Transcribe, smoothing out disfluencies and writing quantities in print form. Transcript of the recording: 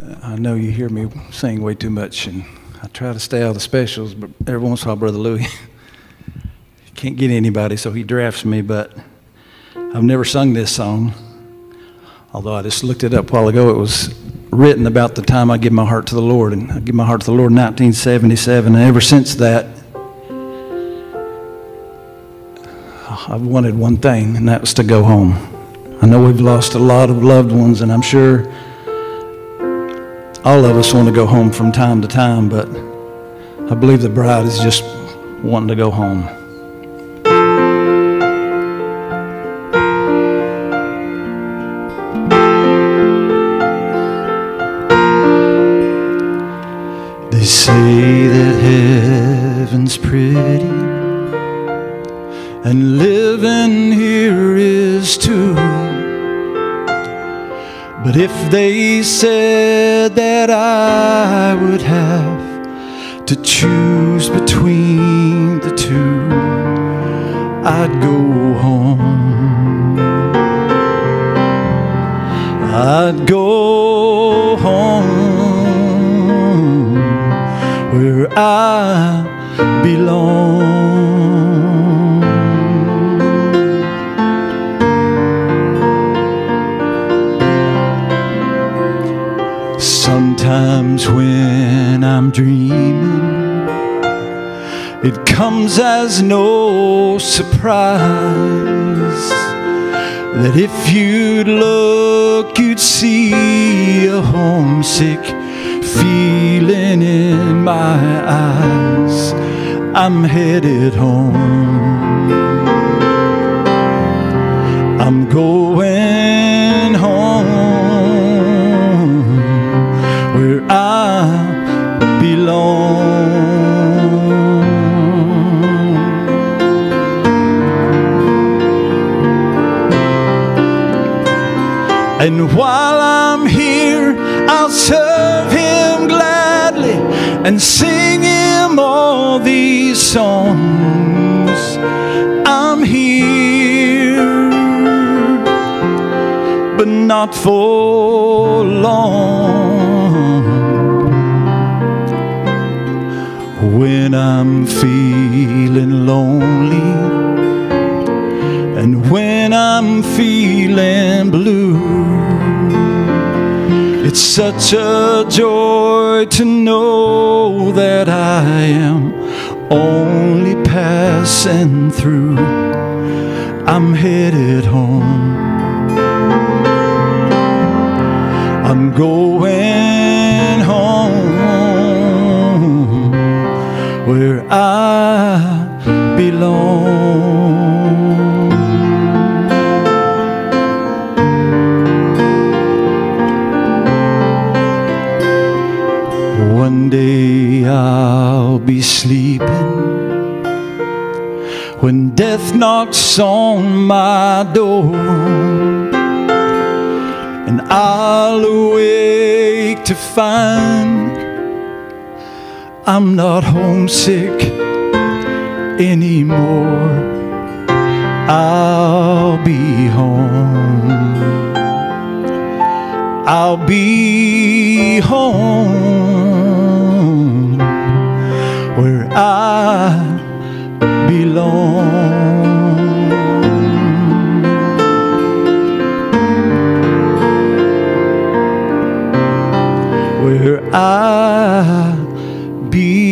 I know you hear me sing way too much, and I try to stay out of the specials, but every once in a while, Brother Louie can't get anybody, so he drafts me, but I've never sung this song, although I just looked it up a while ago. It was written about the time I give my heart to the Lord, and I give my heart to the Lord in 1977, and ever since that, I've wanted one thing, and that was to go home. I know we've lost a lot of loved ones, and I'm sure all of us want to go home from time to time, but I believe the bride is just wanting to go home. They say that heaven's pretty and living here is too. But if they said that I would have to choose between the two, I'd go home. I'd go home where I belong. Sometimes when I'm dreaming, it comes as no surprise that if you'd look, you'd see a homesick feeling in my eyes. I'm headed home. I'm going home where I belong. And while I'm here, I'll serve Him gladly and sing Him all these songs. I'm here, but not for long. When I'm feeling lonely and when I'm feeling blue, it's such a joy to know that I am only passing through. I'm headed home. I'm going home where I belong. One day I'll be sleeping when death knocks on my door, and I'll awake to find I'm not homesick anymore. I'll be home. I'll be home where I belong. Where I belong.